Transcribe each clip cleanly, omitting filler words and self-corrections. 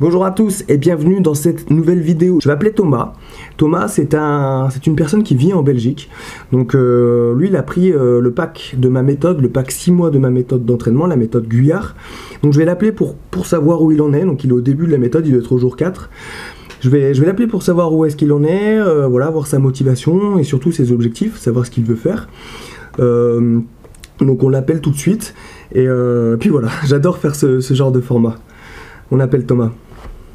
Bonjour à tous et bienvenue dans cette nouvelle vidéo. Je vais appeler Thomas. Thomas, c'est une personne qui vit en Belgique. Donc lui, il a pris le pack de ma méthode, le pack 6 mois de ma méthode d'entraînement, la méthode Guyard. Donc je vais l'appeler pour savoir où il en est. Donc il est au début de la méthode, il doit être au jour 4. Je vais l'appeler pour savoir où est-ce qu'il en est, voilà, voir sa motivation et surtout ses objectifs, savoir ce qu'il veut faire. Donc on l'appelle tout de suite. Et puis voilà, j'adore faire ce genre de format. On appelle Thomas.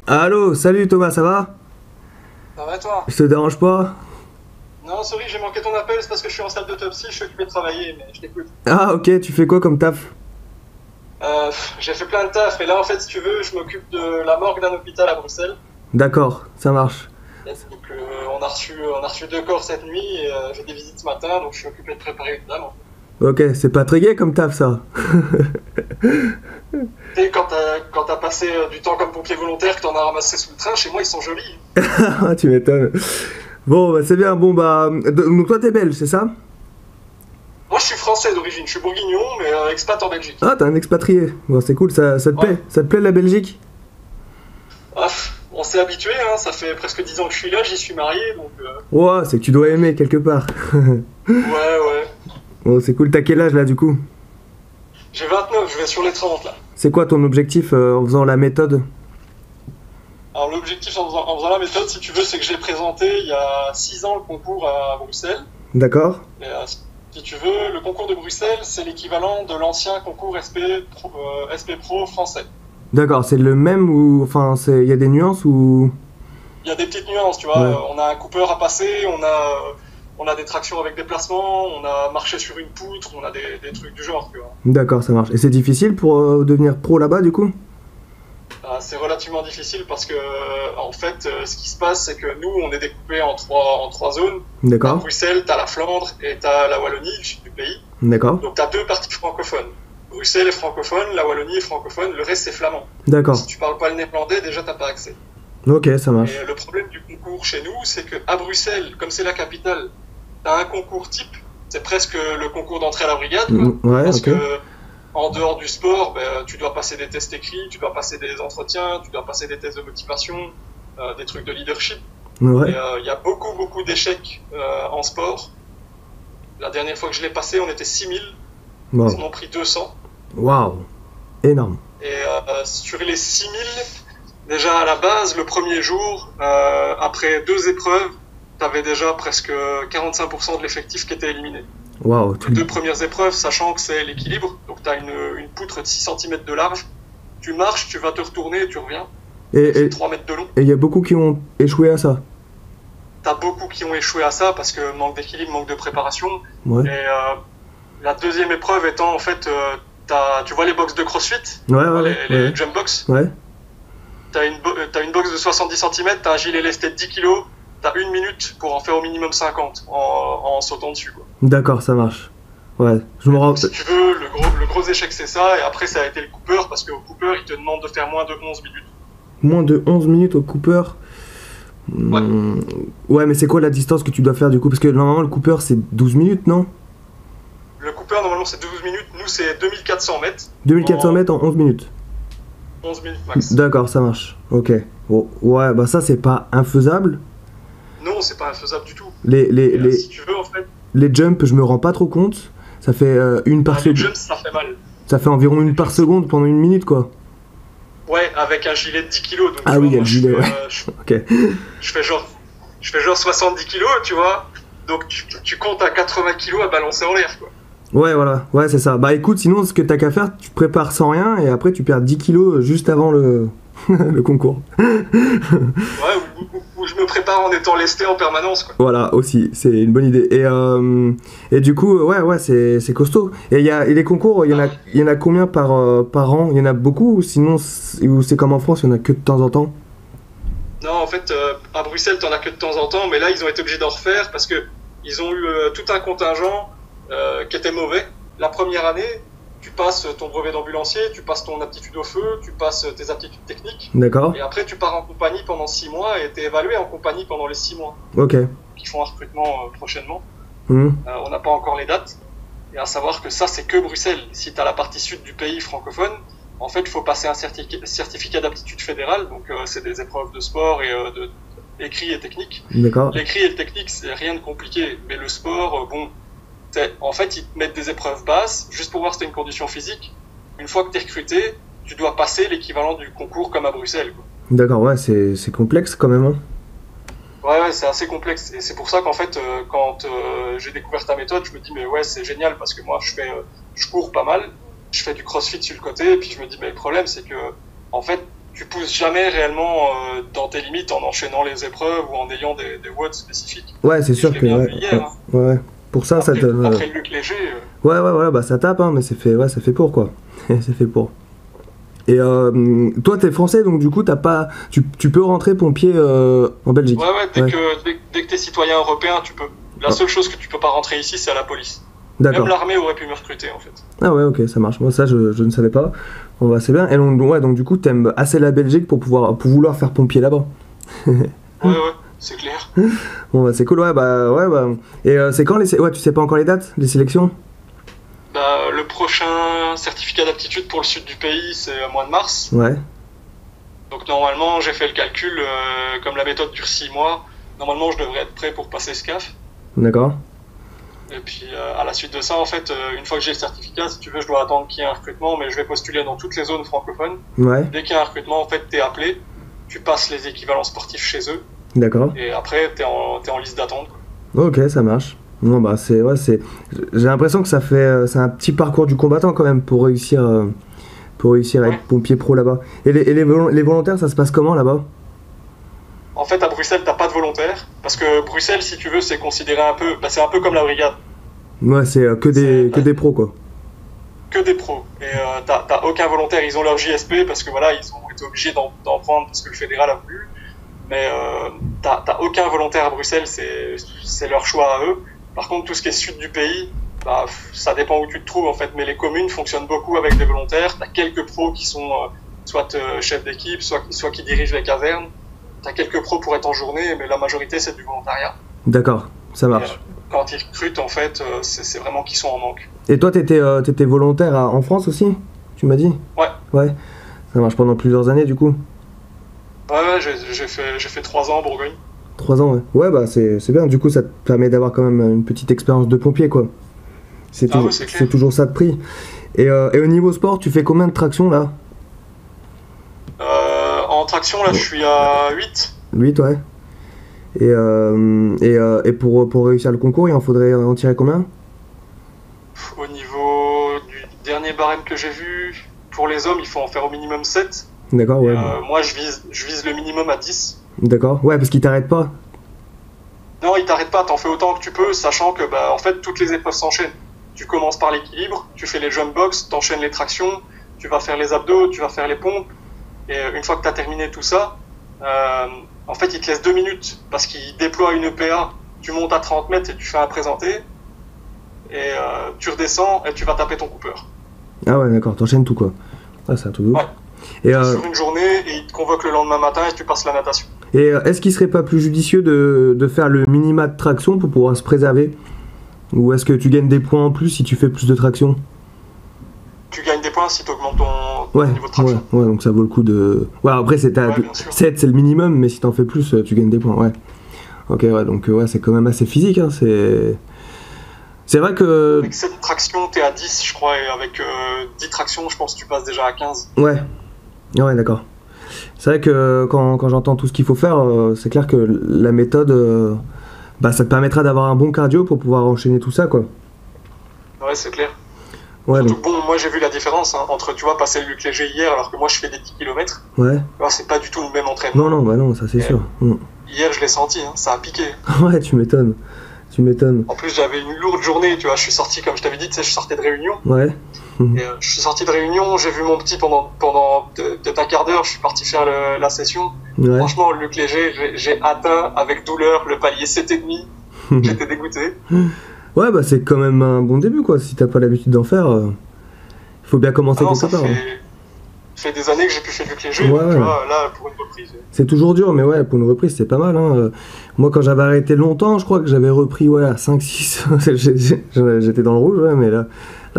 Allô, salut Thomas, ça va? Ça va toi? Je te dérange pas? Non, sorry, j'ai manqué ton appel, c'est parce que je suis en salle d'autopsie, je suis occupé de travailler, mais je t'écoute. Ah ok, tu fais quoi comme taf? J'ai fait plein de taf, et là en fait, si tu veux, je m'occupe de la morgue d'un hôpital à Bruxelles. D'accord, ça marche. Et donc on a reçu 2 corps cette nuit, et j'ai des visites ce matin, donc je suis occupé de préparer une dame. Ok, c'est pas très gai comme taf ça. Et quand t'as passé du temps comme pompier volontaire, que t'en as ramassé sous le train, chez moi ils sont jolis. Tu m'étonnes. Bon, bah, c'est bien, bon bah... Donc toi t'es belge, c'est ça? Moi je suis français d'origine, je suis bourguignon, mais expat en Belgique. Ah, t'es un expatrié. Bon, c'est cool, ça te plaît? Ouais. Ça te plaît la Belgique? Ah, on s'est habitué, hein, ça fait presque 10 ans que je suis là, j'y suis marié, donc... Ouais, c'est que tu dois aimer quelque part. Ouais. Bon, c'est cool, t'as quel âge là du coup? J'ai 29, je vais sur les 30 là. C'est quoi ton objectif en faisant la méthode? Alors l'objectif en faisant la méthode, si tu veux, c'est que j'ai présenté il y a 6 ans le concours à Bruxelles. D'accord. Et, si tu veux, le concours de Bruxelles, c'est l'équivalent de l'ancien concours SP Pro français. D'accord, c'est le même ou... Enfin, il y a des nuances ou... Il y a des petites nuances, tu vois. Ouais. On a un Cooper à passer, on a des tractions avec déplacement, on a marché sur une poutre, on a des trucs du genre, tu vois. D'accord, ça marche. Et c'est difficile pour devenir pro là-bas du coup? C'est relativement difficile parce que, en fait, ce qui se passe, c'est que nous, on est découpé en trois zones. À D'accord. Bruxelles, t'as la Flandre et t'as la Wallonie, le sud du pays. D'accord. Donc t'as 2 parties francophones. Bruxelles est francophone, la Wallonie est francophone, le reste c'est flamand. D'accord. Si tu parles pas le néerlandais, déjà t'as pas accès. Ok, ça marche. Et le problème du concours chez nous, c'est que à Bruxelles, comme c'est la capitale, t'as un concours type, c'est presque le concours d'entrée à la brigade, quoi. Ouais, Parce ok. que en dehors du sport, tu dois passer des tests écrits, tu dois passer des entretiens, tu dois passer des tests de motivation, des trucs de leadership. Ouais. Et il y a beaucoup d'échecs en sport. La dernière fois que je l'ai passé, on était 6000, ils Wow. en ont pris 200. Waouh. Énorme. Et sur les 6000, déjà à la base, le premier jour, après 2 épreuves, t'avais déjà presque 45% de l'effectif qui était éliminé. Waouh. Les 2 premières épreuves, sachant que c'est l'équilibre, donc t'as une poutre de 6 cm de large, tu marches, tu vas te retourner et tu reviens, Et c'est 3 mètres de long. il y a beaucoup qui ont échoué à ça. T'as beaucoup qui ont échoué à ça parce que manque d'équilibre, manque de préparation. Ouais. Et la deuxième épreuve étant en fait, tu vois les box de CrossFit, Ouais. les jump box. Ouais. T'as une box de 70 cm, t'as un gilet lesté de 10 kg, t'as 1 minute pour en faire au minimum 50 en sautant dessus, quoi. D'accord, ça marche. Ouais. Je me rends... Si tu veux, le gros échec c'est ça, et après ça a été le Cooper, parce qu'au Cooper il te demande de faire moins de 11 minutes. Moins de 11 minutes au Cooper. Ouais. Ouais, mais c'est quoi la distance que tu dois faire du coup? Parce que normalement le Cooper c'est 12 minutes, non? Le Cooper normalement c'est 12 minutes, nous c'est 2400 mètres. 2400 mètres en 11 minutes. 11 minutes max. D'accord, ça marche. Ok. Oh, ouais, bah ça c'est pas infaisable. Non, c'est pas infaisable du tout. Les Si tu veux en fait, jumps, je me rends pas trop compte. Ça fait une par les seconde. jumps ça fait mal. Ça fait environ une par seconde pendant une minute quoi. Ouais, avec un gilet de 10 kg. Donc, Ah tu oui, vois, il y a moi, le gilet, ouais. Ok. Je fais genre 70 kg, tu vois. Donc tu comptes à 80 kg à balancer en l'air, quoi. Ouais, voilà. Ouais, c'est ça. Bah écoute, sinon ce que t'as qu'à faire, tu prépares sans rien et après tu perds 10 kilos juste avant le, le concours. Ouais, ou je me prépare en étant lesté en permanence, quoi. Voilà, aussi, c'est une bonne idée. Et du coup, ouais, c'est costaud. Et les concours, il y en a combien par an? Il y en a beaucoup ou sinon, ou c'est comme en France, il y en a que de temps en temps? Non, en fait, à Bruxelles, t'en as que de temps en temps, mais là, ils ont été obligés d'en refaire parce que ils ont eu tout un contingent qui était mauvais. La première année, tu passes ton brevet d'ambulancier, tu passes ton aptitude au feu, tu passes tes aptitudes techniques, D'accord. et après, tu pars en compagnie pendant 6 mois et t'es évalué en compagnie pendant les 6 mois. Ok. Qui font un recrutement prochainement. Mhm. On n'a pas encore les dates. Et à savoir que ça, c'est que Bruxelles. Si t'as la partie sud du pays francophone, en fait, il faut passer un certificat d'aptitude fédérale. Donc, c'est des épreuves de sport et écrit et technique. D'accord. L'écrit et le technique, c'est rien de compliqué. Mais le sport, bon, en fait, ils te mettent des épreuves basses juste pour voir si tu as une condition physique. Une fois que tu es recruté, tu dois passer l'équivalent du concours comme à Bruxelles, quoi. D'accord, ouais, c'est complexe quand même, hein. Ouais, c'est assez complexe. Et c'est pour ça qu'en fait, quand j'ai découvert ta méthode, je me dis, mais ouais, c'est génial parce que moi, je cours pas mal, je fais du crossfit sur le côté, et puis je me dis, mais le problème, c'est que, en fait, tu pousses jamais réellement dans tes limites en enchaînant les épreuves ou en ayant des watts spécifiques. Ouais, c'est sûr que. Ouais, hier, hein. Ouais. Pour ça, après, ça te. Après le luc léger. Ouais, voilà, bah ça tape, hein, mais c'est fait, ouais, ça fait pour quoi. C'est fait pour. Et toi, t'es français, donc du coup, tu peux rentrer pompier en Belgique. Ouais, dès que t'es citoyen européen, tu peux. La seule chose que tu peux pas rentrer ici, c'est à la police. D'accord. Même l'armée aurait pu me recruter, en fait. Ah ouais, ok, ça marche. Moi, ça, je ne savais pas. Bon, bah, c'est bien. Et donc, ouais, donc du coup, t'aimes assez la Belgique pour vouloir faire pompier là-bas. Ouais, c'est clair. Bon, bah, c'est cool, ouais, bah. Et c'est quand ouais, tu sais pas encore les dates, les sélections? Bah, le prochain certificat d'aptitude pour le sud du pays, c'est au mois de mars. Ouais. Donc normalement, j'ai fait le calcul, comme la méthode dure 6 mois, normalement je devrais être prêt pour passer SCAF. D'accord. Et puis à la suite de ça, en fait, une fois que j'ai le certificat, si tu veux, je dois attendre qu'il y ait un recrutement, mais je vais postuler dans toutes les zones francophones. Ouais. Dès qu'il y a un recrutement, en fait, t'es appelé, tu passes les équivalents sportifs chez eux, D'accord. et après, t'es en liste d'attente, quoi. Ok, ça marche. Non, bah, j'ai l'impression que c'est un petit parcours du combattant quand même pour réussir à être pompier pro là-bas. Et les volontaires, ça se passe comment là-bas? En fait, à Bruxelles, t'as pas de volontaires, parce que Bruxelles, si tu veux, c'est considéré un peu, c'est un peu comme la brigade. Ouais, c'est que des pros, quoi. Que des pros. Et t'as aucun volontaire, ils ont leur JSP, parce que voilà, ils ont été obligés d'en prendre parce que le fédéral a voulu. Mais t'as aucun volontaire à Bruxelles, c'est leur choix à eux. Par contre, tout ce qui est sud du pays, bah, ça dépend où tu te trouves en fait. Mais les communes fonctionnent beaucoup avec des volontaires. T'as quelques pros qui sont soit chefs d'équipe, soit qui dirigent les casernes. T'as quelques pros pour être en journée, mais la majorité c'est du volontariat. D'accord, ça marche. Et, quand ils recrutent, en fait, c'est vraiment qu'ils sont en manque. Et toi, t'étais volontaire en France aussi, tu m'as dit? Ouais. Ouais. Ça marche pendant plusieurs années du coup? Ouais, j'ai fait 3 ans en Bourgogne. 3 ans, ouais. Ouais, bah c'est bien. Du coup, ça te permet d'avoir quand même une petite expérience de pompier, quoi. C'est toujours ça de prix. Et au niveau sport, tu fais combien de tractions là? En traction, là, je suis à 8. 8, ouais. Et pour réussir le concours, il en faudrait en tirer combien? Au niveau du dernier barème que j'ai vu, pour les hommes, il faut en faire au minimum 7. D'accord, ouais. Moi, je vise le minimum à 10. D'accord, ouais, parce qu'ils t'arrêtent pas. Non, ils t'arrêtent pas, t'en fais autant que tu peux, sachant que, bah, en fait, toutes les épreuves s'enchaînent. Tu commences par l'équilibre, tu fais les jump box, t'enchaînes les tractions, tu vas faire les abdos, tu vas faire les pompes. Et une fois que t'as terminé tout ça, en fait, ils te laissent 2 minutes parce qu'ils déploient une EPA. Tu montes à 30 mètres et tu fais un présenté. Et tu redescends et tu vas taper ton coupeur. Ah ouais, d'accord, t'enchaînes tout quoi. Ah, c'est un truc de ouf. Ouais. Et sur une journée et ils te convoquent le lendemain matin et tu passes la natation. Et est-ce qu'il serait pas plus judicieux de faire le minima de traction pour pouvoir se préserver? Ou est-ce que tu gagnes des points en plus si tu fais plus de traction? Tu gagnes des points si tu augmentes ton niveau de traction. Ouais, donc ça vaut le coup de... Ouais, après, 7, c'est le minimum, mais si t'en fais plus, tu gagnes des points, ouais. Ok, ouais, donc ouais, c'est quand même assez physique, hein, c'est vrai que... Avec 7 tractions, t'es à 10, je crois, et avec 10 tractions, je pense que tu passes déjà à 15. Ouais, d'accord. C'est vrai que quand j'entends tout ce qu'il faut faire, c'est clair que la méthode, bah, ça te permettra d'avoir un bon cardio pour pouvoir enchaîner tout ça, quoi. Ouais, c'est clair. Ouais, surtout donc... bon, moi j'ai vu la différence entre, tu vois, passer le luc léger hier alors que moi je fais des 10 km. Ouais. Alors, c'est pas du tout le même entraînement. Non, ça c'est sûr. Hier je l'ai senti, hein, ça a piqué. Ouais, tu m'étonnes. En plus j'avais une lourde journée, tu vois, je suis sorti, comme je t'avais dit, tu sais, je sortais de réunion. Ouais. Et, je suis sorti de réunion, j'ai vu mon petit pendant peut-être un quart d'heure, je suis parti faire la session. Ouais. Franchement, le luc léger, j'ai atteint avec douleur le palier 7,5. J'étais dégoûté. Ouais, bah c'est quand même un bon début, quoi. Si t'as pas l'habitude d'en faire, il faut bien commencer quelque part. fait des années que j'ai plus fait du clé-jeu, Ouais, donc ouais. tu vois, là, pour une reprise. C'est toujours dur, mais ouais, pour une reprise, c'est pas mal. Hein. Moi, quand j'avais arrêté longtemps, je crois que j'avais repris ouais, à 5-6. J'étais dans le rouge, ouais, mais là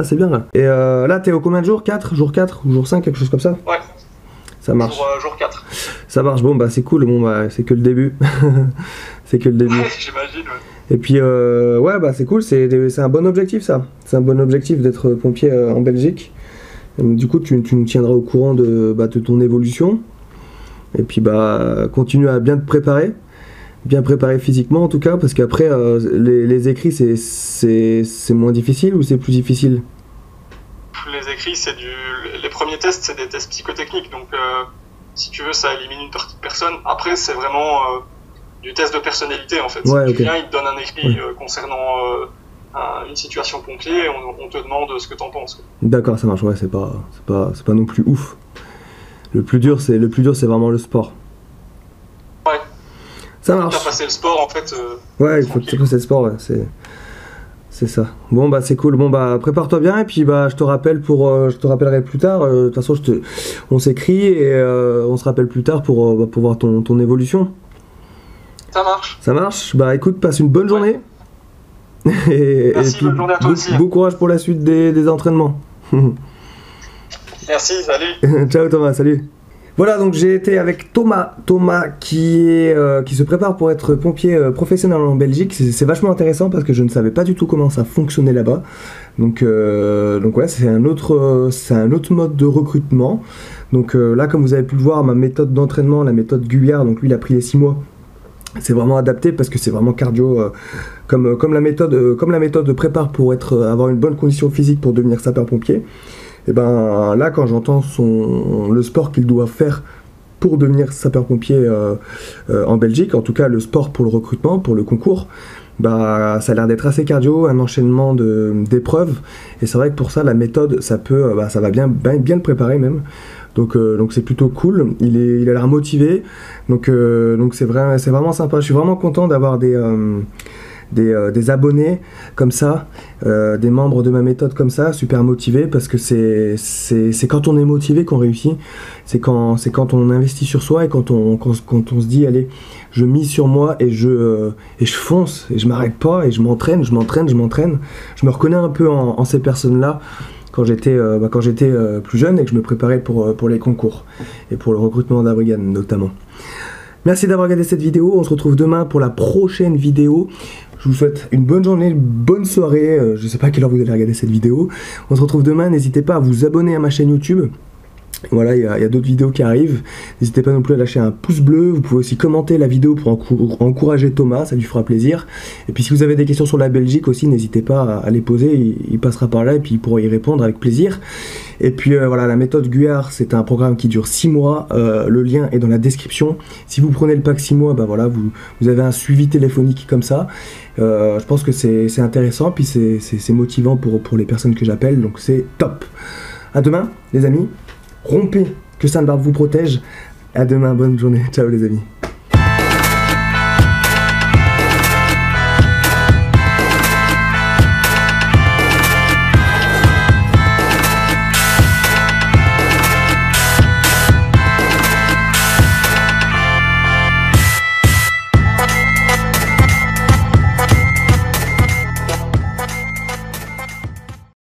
c'est bien. Là. Et là, t'es au combien de jours? 4? Jour 4 ou jour 5, quelque chose comme ça? Ouais. Ça marche. Jour 4. Ça marche, bon, bah c'est cool. Bon, bah c'est que le début. C'est que le début. Ouais, j'imagine, ouais. Et puis, ouais, bah c'est cool. C'est un bon objectif, ça. C'est un bon objectif d'être pompier en Belgique. Du coup, tu nous tiendras au courant de ton évolution. Et puis, bah, continue à bien te préparer. Bien préparer physiquement, en tout cas, parce qu'après, les écrits, c'est moins difficile ou c'est plus difficile? Les écrits, les premiers tests, c'est des tests psychotechniques. Donc, si tu veux, ça élimine une partie de personne. Après, c'est vraiment du test de personnalité, en fait. Ouais, Tu okay. viens, il te donne un écrit concernant une situation pompier, et on te demande ce que t'en penses. D'accord, ça marche. Ouais, c'est pas non plus ouf. Le plus dur, c'est vraiment le sport. Ouais. Ça marche. T'as passé le sport, en fait. Ouais, il faut que tu passes le sport, ouais, c'est ça. Bon, bah, c'est cool. Bon, bah, prépare-toi bien, et puis, bah, je te rappellerai plus tard. De toute façon, on s'écrit, et on se rappelle plus tard pour voir ton évolution. Ça marche. Ça marche. Bah, écoute, passe une bonne journée. Merci, et puis, bonne journée à toi aussi. Bon courage pour la suite des entraînements. Merci, salut. Ciao Thomas, salut. Voilà, donc j'ai été avec Thomas qui se prépare pour être pompier professionnel en Belgique. C'est vachement intéressant parce que je ne savais pas du tout comment ça fonctionnait là-bas. Donc ouais, c'est un autre mode de recrutement. Donc là, comme vous avez pu le voir, ma méthode d'entraînement, la méthode Guyard, donc lui il a pris les 6 mois. C'est vraiment adapté parce que c'est vraiment cardio, comme la méthode de prépare pour avoir une bonne condition physique pour devenir sapeur-pompier. Et ben là, quand j'entends le sport qu'il doit faire pour devenir sapeur-pompier en Belgique, en tout cas le sport pour le recrutement, pour le concours, bah ça a l'air d'être assez cardio, un enchaînement d'épreuves. Et c'est vrai que pour ça, la méthode, ça va bien le préparer même. Donc c'est plutôt cool. Il a l'air motivé. Donc c'est vraiment sympa. Je suis vraiment content d'avoir des abonnés comme ça, des membres de ma méthode comme ça, super motivés, parce que c'est quand on est motivé qu'on réussit. C'est quand on investit sur soi et quand on se dit allez, je mise sur moi et je fonce et je m'arrête pas et je m'entraîne. Je me reconnais un peu en ces personnes-là quand j'étais plus jeune et que je me préparais pour les concours et pour le recrutement de la brigade notamment. Merci d'avoir regardé cette vidéo. On se retrouve demain pour la prochaine vidéo. Je vous souhaite une bonne journée, une bonne soirée. Je ne sais pas à quelle heure vous allez regarder cette vidéo. On se retrouve demain. N'hésitez pas à vous abonner à ma chaîne YouTube. Voilà, il y a d'autres vidéos qui arrivent. N'hésitez pas non plus à lâcher un pouce bleu. Vous pouvez aussi commenter la vidéo pour encourager Thomas, ça lui fera plaisir. Et puis si vous avez des questions sur la Belgique aussi, n'hésitez pas à les poser. Il passera par là et puis il pourra y répondre avec plaisir. Et puis voilà, la méthode Guyard, c'est un programme qui dure 6 mois. Le lien est dans la description. Si vous prenez le pack 6 mois, bah voilà, vous avez un suivi téléphonique comme ça. Je pense que c'est intéressant, puis c'est motivant pour les personnes que j'appelle, donc c'est top. À demain, les amis. Rompez, que Sainte Barbe vous protège. À demain, bonne journée. Ciao les amis.